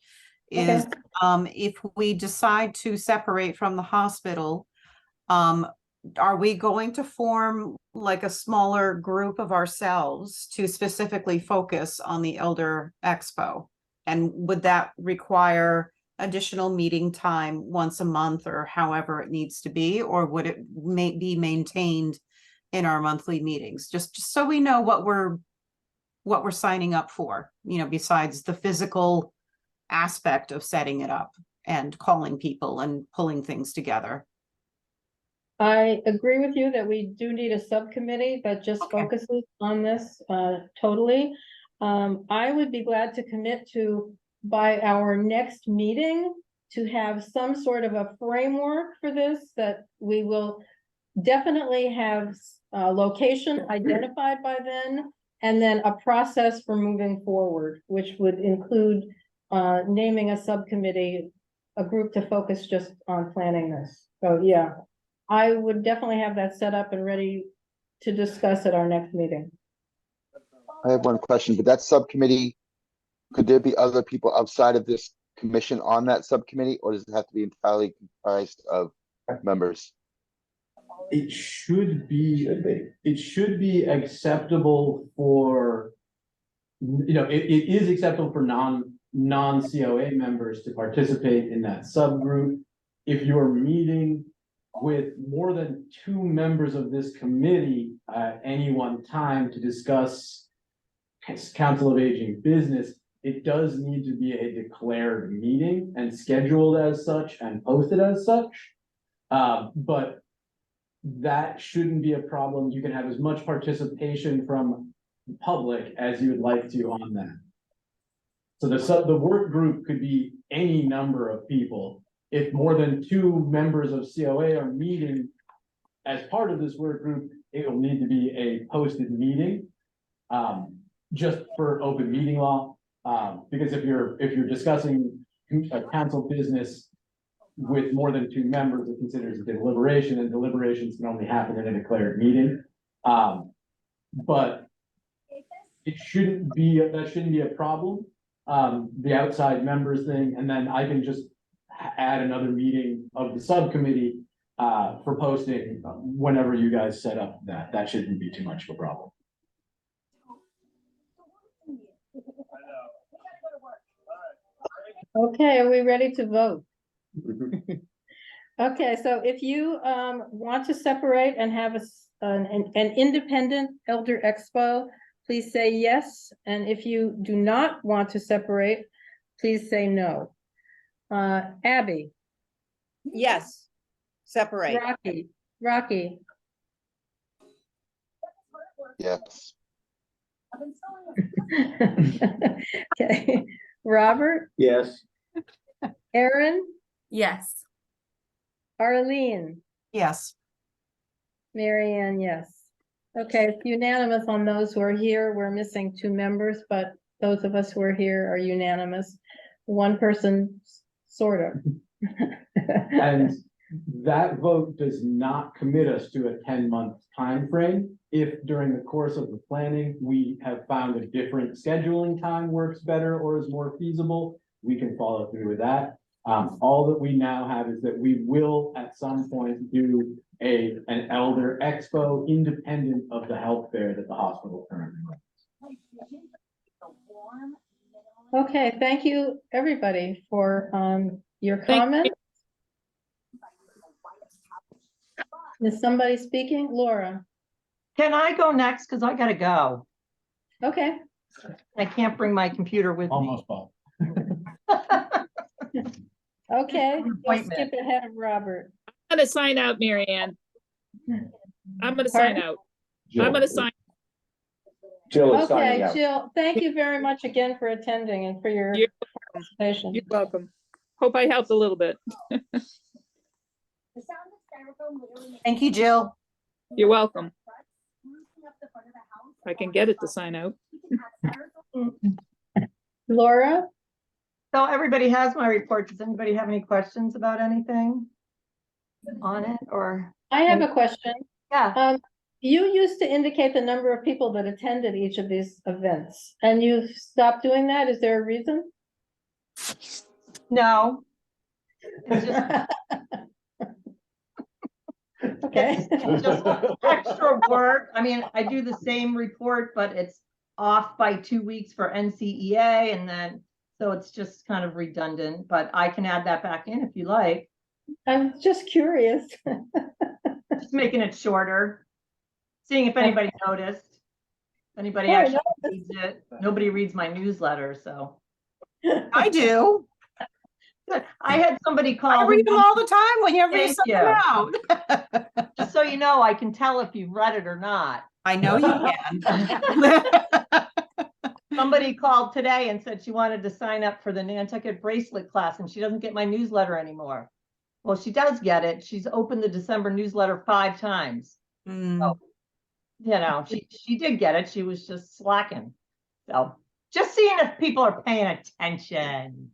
is, Okay. if we decide to separate from the hospital, are we going to form like a smaller group of ourselves to specifically focus on the Elder Expo? And would that require additional meeting time once a month or however it needs to be, or would it be maintained in our monthly meetings? Just so we know what we're signing up for, besides the physical aspect of setting it up and calling people and pulling things together. I agree with you that we do need a subcommittee that just Okay. focuses on this, totally. I would be glad to commit to, by our next meeting, to have some sort of a framework for this, that we will definitely have a location identified by then, and then a process for moving forward, which would include naming a subcommittee, a group to focus just on planning this. So, yeah, I would definitely have that set up and ready to discuss at our next meeting. I have one question, but that subcommittee, could there be other people outside of this commission on that subcommittee, or does it have to be entirely comprised of members? It should be acceptable for, it is acceptable for non-COA members to participate in that subgroup. If you're meeting with more than 2 members of this committee at any one time to discuss Council of Aging business, it does need to be a declared meeting and scheduled as such and posted as such. But that shouldn't be a problem. You can have as much participation from the public as you would like to on that. So the work group could be any number of people. If more than 2 members of COA are meeting as part of this work group, it will need to be a posted meeting, just for open meeting law. Because if you're discussing a council business with more than 2 members, it considers a deliberation, and deliberations can only happen in a declared meeting. But that shouldn't be a problem. The outside members thing, and then I can just add another meeting of the subcommittee for posting whenever you guys set up that. That shouldn't be too much of a problem. Okay, are we ready to vote? Okay, so if you want to separate and have an independent Elder Expo, please say yes. And if you do not want to separate, please say no. Abby, Yes, separate. Rocky, Yes. okay, Robert, Yes. Aaron, Yes. Arlene, Yes. Mary Ann, yes. Okay, it's unanimous on those who are here. We're missing 2 members, but those of us who are here are unanimous. 1 person, sort of. And that vote does not commit us to a 10-month time frame. If during the course of the planning, we have found a different scheduling time works better or is more feasible, we can follow through with that. All that we now have is that we will at some point do an Elder Expo independent of the health fair that the hospital currently runs. Okay, thank you, everybody, for your Thank you. comments. Is somebody speaking? Laura? Can I go next? Because I gotta go. Okay, I can't bring my computer with me. Almost both. okay, we'll Appointment. skip ahead of Robert. I'm gonna sign out, Mary Ann. I'm gonna sign Pardon? out. I'm gonna sign. Jill is signing Okay, out. Jill, thank you very much again for attending and for your You're participation. You're welcome. Hope I helped a little bit. The sound of styrofoam literally makes Thank you, Jill. You're welcome. sprucing up the front of the house. I can get it to sign out. You can add styrofoam. Laura? So everybody has my report. Does anybody have any questions about anything on it or? I have a question. Yeah, You used to indicate the number of people that attended each of these events, and you've stopped doing that. Is there a reason? No. It's just, Okay. it's just extra work. I mean, I do the same report, but it's off by 2 weeks for NCEA and then, so it's just kind of redundant, but I can add that back in if you like. I'm just curious. Just making it shorter. Seeing if anybody noticed. Anybody Oh, I actually reads it. Nobody reads my newsletter, so. I do. I had somebody I call. who read them all the time whenever you Thank send them you. out. Just so you know, I can tell if you've read it or not. I know you can. Somebody called today and said she wanted to sign up for the Nantucket bracelet class and she doesn't get my newsletter anymore. Well, she does get it. She's opened the December newsletter 5 times. Mm. You know, she did get it. She was just slacking. So just seeing if people are paying attention.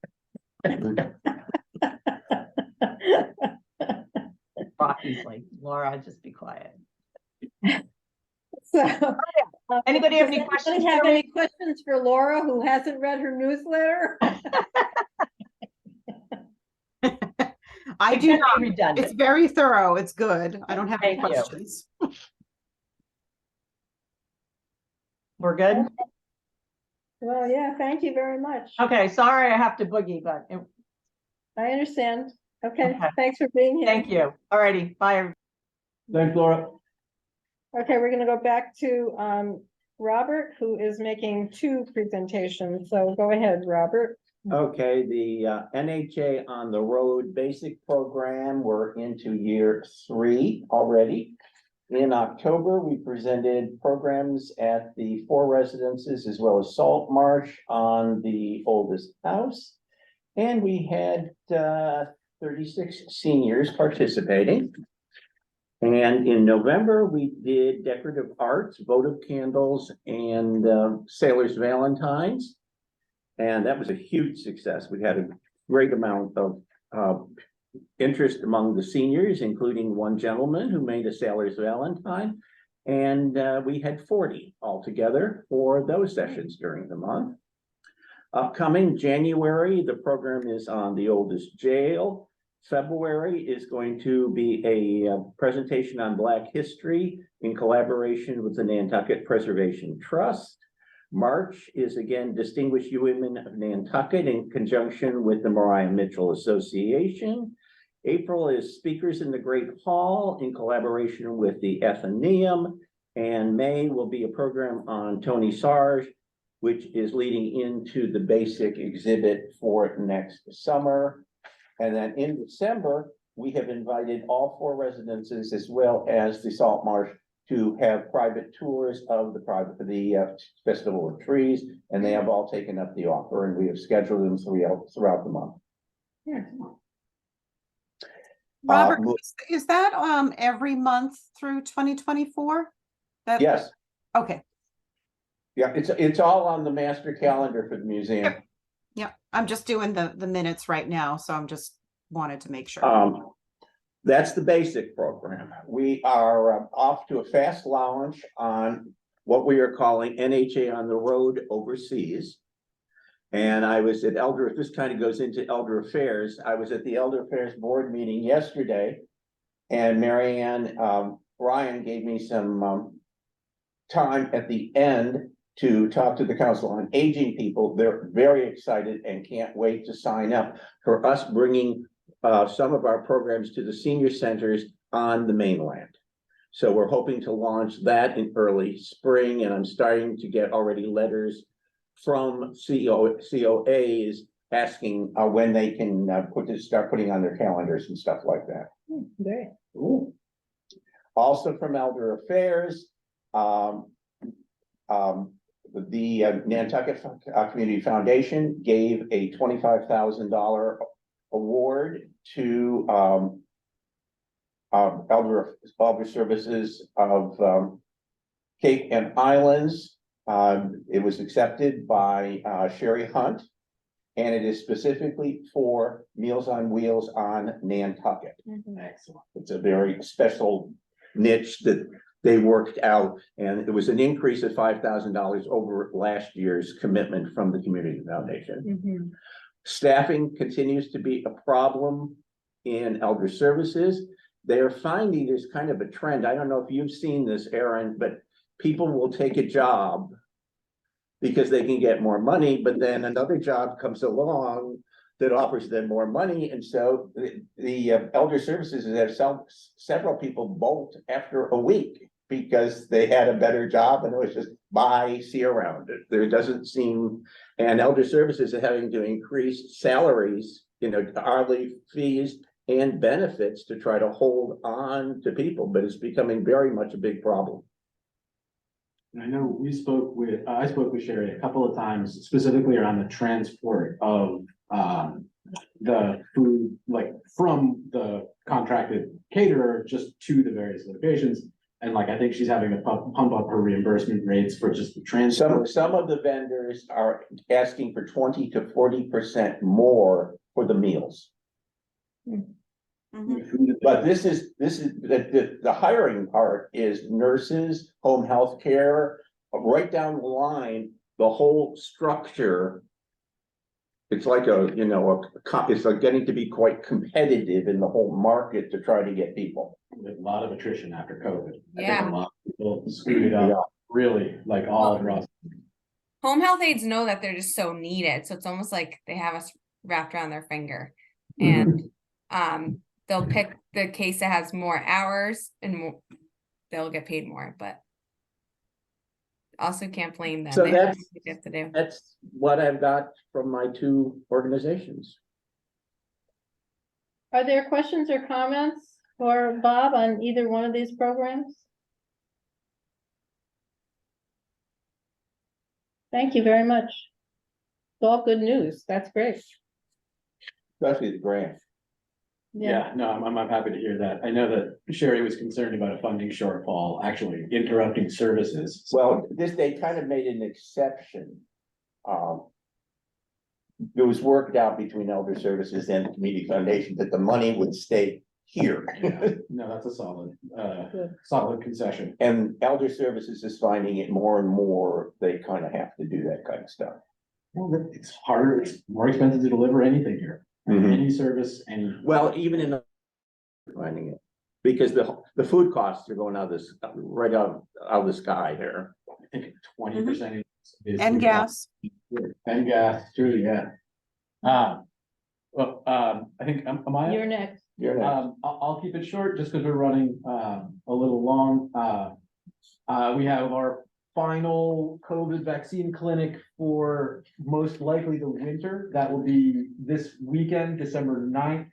Rocky's like, Laura, just be quiet. So. Anybody have any Does questions anybody have for me? any questions for Laura, who hasn't read her newsletter? I It do can not. be redundant. It's very thorough. It's good. I don't have any Thank you. questions. We're good? Well, yeah, thank you very much. Okay, sorry I have to boogie, but I understand. Okay, Okay. thanks for being here. thank you. Alrighty, bye. everybody. Thanks, Laura. Okay, we're gonna go back to Robert, who is making 2 presentations. So go ahead, Robert. Okay, the NHA on the Road Basic Program, we're into year 3 already. In October, we presented programs at the 4 residences as well as Salt Marsh on the oldest house. And we had 36 seniors participating. And in November, we did decorative arts, votive candles, and Sailor's Valentines. And that was a huge success. We had a great amount of interest among the seniors, including one gentleman who made a Sailor's Valentine. And we had 40 altogether for those sessions during the month. Upcoming January, the program is on the oldest jail. February is going to be a presentation on Black history in collaboration with the Nantucket Preservation Trust. March is again Distinguished Women of Nantucket in conjunction with the Mariah Mitchell Association. April is Speakers in the Great Hall in collaboration with the Athenaeum. And May will be a program on Tony Sarge, which is leading into the basic exhibit for next summer. And then in December, we have invited all 4 residences as well as the Salt Marsh to have private tours of the Festival of Trees, and they have all taken up the offer, and we have scheduled them throughout the month. Robert, is that every month through 2024? Yes, Okay. yeah, it's all on the master calendar for the museum. Yeah, I'm just doing the minutes right now, so I'm just wanted to make sure. That's the basic program. We are off to a fast launch on what we are calling NHA on the Road Overseas. And I was at Elder, this kind of goes into Elder Affairs. I was at the Elder Affairs Board meeting yesterday. And Marianne Ryan gave me some time at the end to talk to the Council on Aging people. They're very excited and can't wait to sign up for us bringing some of our programs to the senior centers on the mainland. So we're hoping to launch that in early spring, and I'm starting to get already letters from COAs asking when they can start putting on their calendars and stuff like that. Great. Ooh. Also from Elder Affairs, the Nantucket Community Foundation gave a $25,000 award to Elder Services of Cape and Islands. It was accepted by Sherry Hunt, and it is specifically for Meals on Wheels on Nantucket. Excellent. It's a very special niche that they worked out, and it was an increase of $5,000 over last year's commitment from the Community Foundation. Staffing continues to be a problem in elder services. They're finding there's kind of a trend. I don't know if you've seen this, Aaron, but people will take a job because they can get more money, but then another job comes along that offers them more money. And so the elder services have several people bolt after a week because they had a better job and it was just bye, see you around. There doesn't seem, and elder services are having to increase salaries, hourly fees and benefits to try to hold on to people, but it's becoming very much a big problem. And I know I spoke with Sherry a couple of times, specifically around the transport of the food, like from the contracted caterer just to the various locations. And like, I think she's having to pump up her reimbursement rates for just the transport. Some of the vendors are asking for 20 to 40% more for the meals. But this is the hiring part is nurses, home health care, right down the line, the whole structure. It's like it's like getting to be quite competitive in the whole market to try to get people. A lot of attrition after COVID. I Yeah. think a lot of people screwed it up, really, like all across. Home health aides know that they're just so needed, so it's almost like they have us wrapped around their finger. And they'll pick the case that has more hours and they'll get paid more, but also can't blame them. So They have what they have to do. that's what I've got from my two organizations. Are there questions or comments for Bob on either one of these programs? Thank you very much. It's all good news. That's great. Especially the grant. Yeah, no, I'm happy to hear that. I know that Sherry was concerned about a funding shortfall, actually interrupting services. Well, they kind of made an exception. It was worked out between elder services and the community foundation that the money would stay here. Yeah, no, that's a solid concession. And elder services is finding it more and more, they kind of have to do that kind of stuff. Well, it's harder, it's more expensive to deliver anything here. Any service, Well, even in finding it, because the food costs are going out right out of the sky here. I think 20%. And gas. And gas, too, yeah. Well, I think, am I? You're next. I'll keep it short just because we're running a little long. We have our final COVID vaccine clinic for most likely the winter. That will be this weekend, December 9th,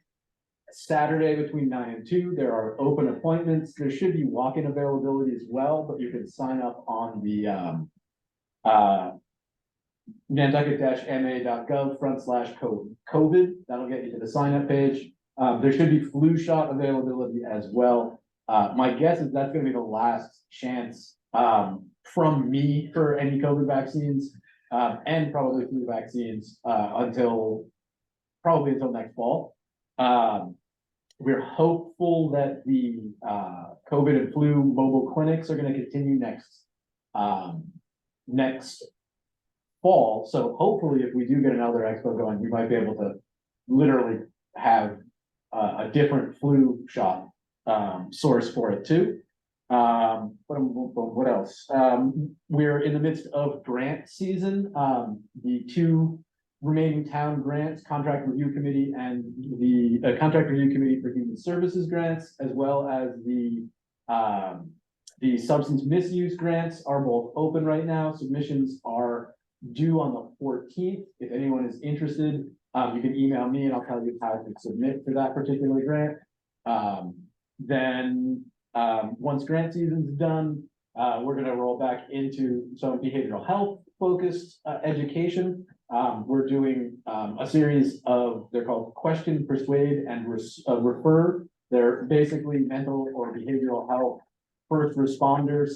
Saturday between 9 and 2. There are open appointments. There should be walk-in availability as well, but you can sign up on the nantucket-ma.gov/COVID. That'll get you to the sign up page. There should be flu shot availability as well. My guess is that's gonna be the last chance from me for any COVID vaccines and probably flu vaccines until next fall. We're hopeful that the COVID and flu mobile clinics are gonna continue next fall. So hopefully if we do get an Elder Expo going, we might be able to literally have a different flu shot source for it too. What else? We're in the midst of grant season. The two remaining town grants, contract review committee and the contract review committee for human services grants, as well as the substance misuse grants are both open right now. Submissions are due on the 14th. If anyone is interested, you can email me and I'll tell you how to submit for that particular grant. Then once grant season's done, we're gonna roll back into some behavioral health focused education. We're doing a series of, they're called Question, Persuade, and Refer. They're basically mental or behavioral health first responder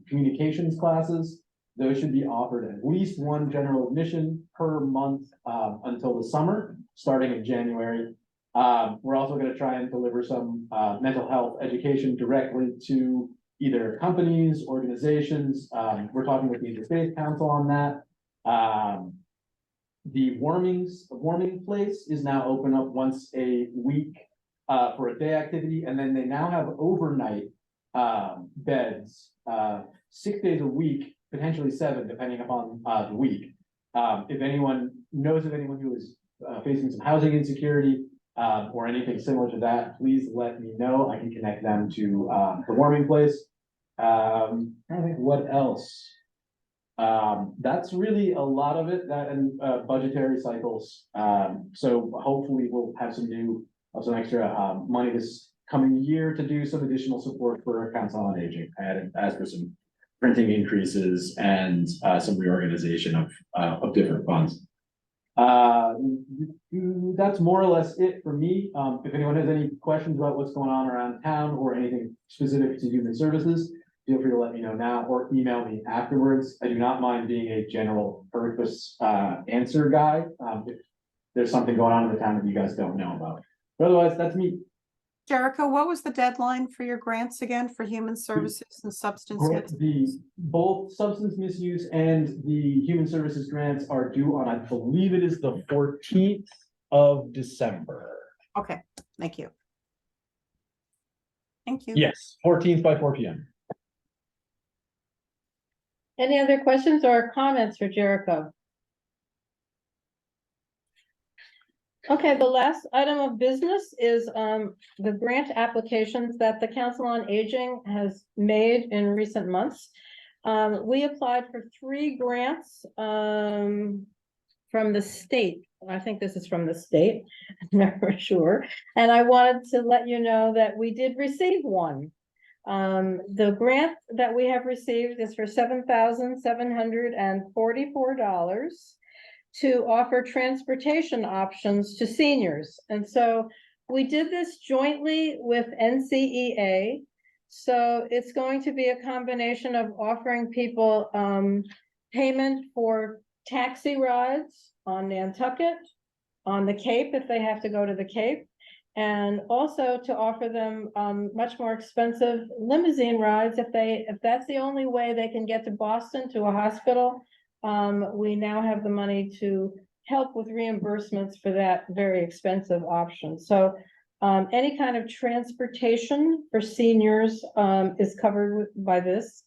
/ communications classes. Those should be offered at least one general admission per month until the summer, starting in January. We're also going to try and deliver some mental health education directly to either companies, organizations. We're talking with the Interstate Council on that. warming place is now open up once a week for a day activity, and then they now have overnight beds 6 days a week, potentially 7, depending upon the week. If anyone knows of anyone who is facing some housing insecurity or anything similar to that, please let me know. I can connect them to the warming place. I think what else? That's really a lot of it, that and budgetary cycles. So hopefully we'll have some extra money this coming year to do some additional support for Council on Aging. I had asked for some printing increases and some reorganization of different funds. That's more or less it for me. If anyone has any questions about what's going on around town or anything specific to human services, feel free to let me know now or email me afterwards. I do not mind being a general purpose answer guy if there's something going on in the town that you guys don't know about. But otherwise, that's me. Jericho, what was the deadline for your grants again for human services and substance misuse? Both substance misuse and the human services grants are due on, I believe it is the 14th of December. Okay, thank you. Thank you. Yes, 14th by 4 p.m. Any other questions or comments for Jericho? Okay, the last item of business is the grant applications that the Council on Aging has made in recent months. We applied for 3 grants from the state. I think this is from the state, I'm never sure. And I wanted to let you know that we did receive one. The grant that we have received is for $7,744 to offer transportation options to seniors. And so we did this jointly with NCEA. So it's going to be a combination of offering people payment for taxi rides on Nantucket, on the Cape if they have to go to the Cape, and also to offer them much more expensive limousine rides if that's the only way they can get to Boston to a hospital. We now have the money to help with reimbursements for that very expensive option. So any kind of transportation for seniors is covered by this.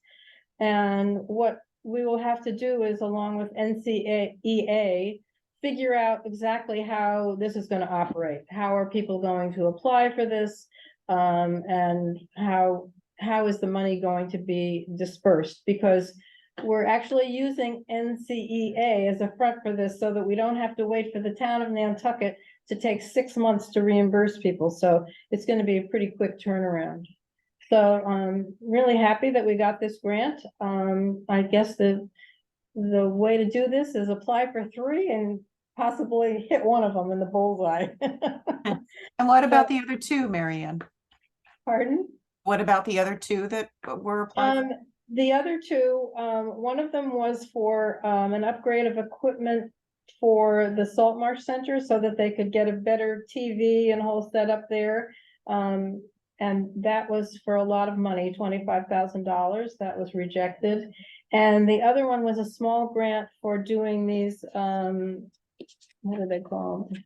And what we will have to do is, along with NCEA, figure out exactly how this is going to operate. How are people going to apply for this? And how is the money going to be dispersed? Because we're actually using NCEA as a front for this so that we don't have to wait for the town of Nantucket to take 6 months to reimburse people. So it's going to be a pretty quick turnaround. So I'm really happy that we got this grant. I guess the way to do this is apply for 3 and possibly hit one of them in the bullseye. And what about the other 2, Marianne? Pardon? What about the other 2 that were applied for? The other 2, one of them was for an upgrade of equipment for the Salt Marsh Center so that they could get a better TV and whole setup there. And that was for a lot of money, $25,000. That was rejected. And the other one was a small grant for doing these, what do they call them?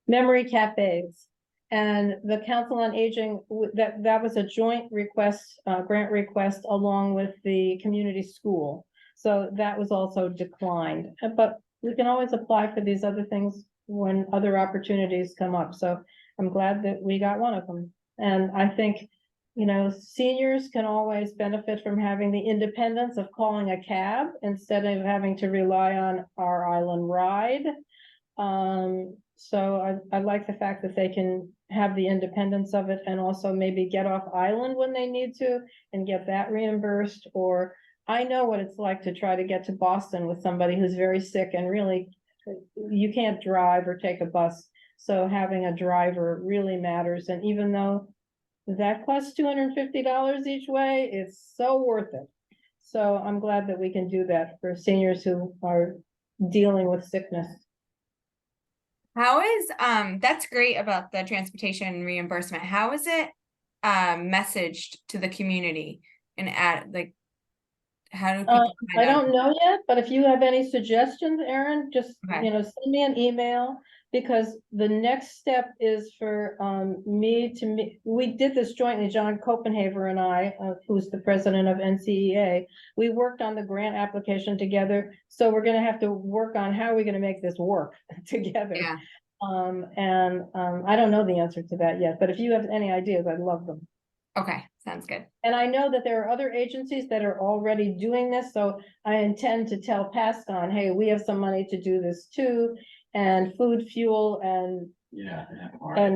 Memory cafes. And the Council on Aging, that was a joint request, grant request, along with the community school. So that was also declined, but we can always apply for these other things when other opportunities come up. So I'm glad that we got one of them. And I think, you know, seniors can always benefit from having the independence of calling a cab instead of having to rely on our island ride. So I like the fact that they can have the independence of it and also maybe get off island when they need to and get that reimbursed. Or I know what it's like to try to get to Boston with somebody who's very sick and really you can't drive or take a bus. So having a driver really matters. And even though that costs $250 each way, it's so worth it. So I'm glad that we can do that for seniors who are dealing with sickness. How is, that's great about the transportation reimbursement. How is it messaged to the community and How do people? I find out? don't know yet, but if you have any suggestions, Aaron, just, Okay. you know, send me an email. Because the next step is for, me to meet, we did this jointly, John Copenhaver and I, who's the president of NCEA. We worked on the grant application together, so we're gonna have to work on how are we gonna make this work together. Yeah. I don't know the answer to that yet, but if you have any ideas, I'd love them. Okay, sounds good. And I know that there are other agencies that are already doing this, so I intend to tell Pascon, hey, we have some money to do this too. And food, fuel, and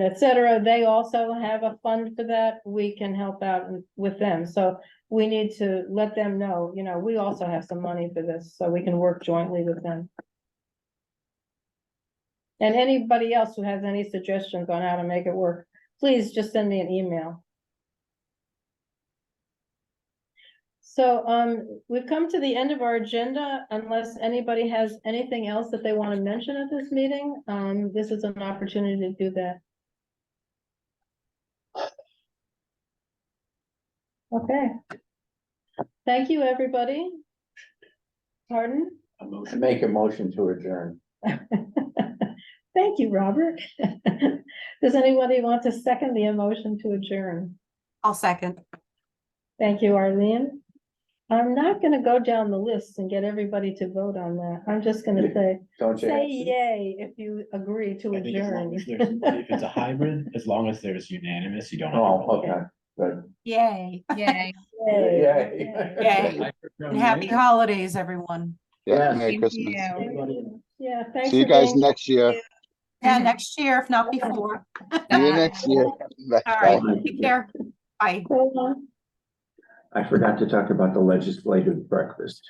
et cetera, they also have a fund for that. We can help out with them, so we need to let them know, you know, we also have some money for this, so we can work jointly with them. And anybody else who has any suggestions on how to make it work, please just send me an email. So, we've come to the end of our agenda, unless anybody has anything else that they want to mention at this meeting. This is an opportunity to do that. Okay. Thank you, everybody. Pardon? I make a motion to adjourn. Thank you, Robert. Does anybody want to second the motion to adjourn? I'll second. Thank you, Arlene. I'm not gonna go down the list and get everybody to vote on that. I'm just gonna say, Don't you? say yay if you agree to I think as long adjourn. as there's, if it's a hybrid, as long as there's unanimous, you don't have. to Oh, vote. okay, good. Yay. Yay. Yay. Yay. And happy holidays, everyone. Yeah, Yes. Merry Thank Christmas. you. Yeah, thanks. See you for guys being- next year. Yeah, next year, if not before. See you next year. Bye. All right, Bye. take care. Bye. So long. I forgot to talk about the legislative breakfast.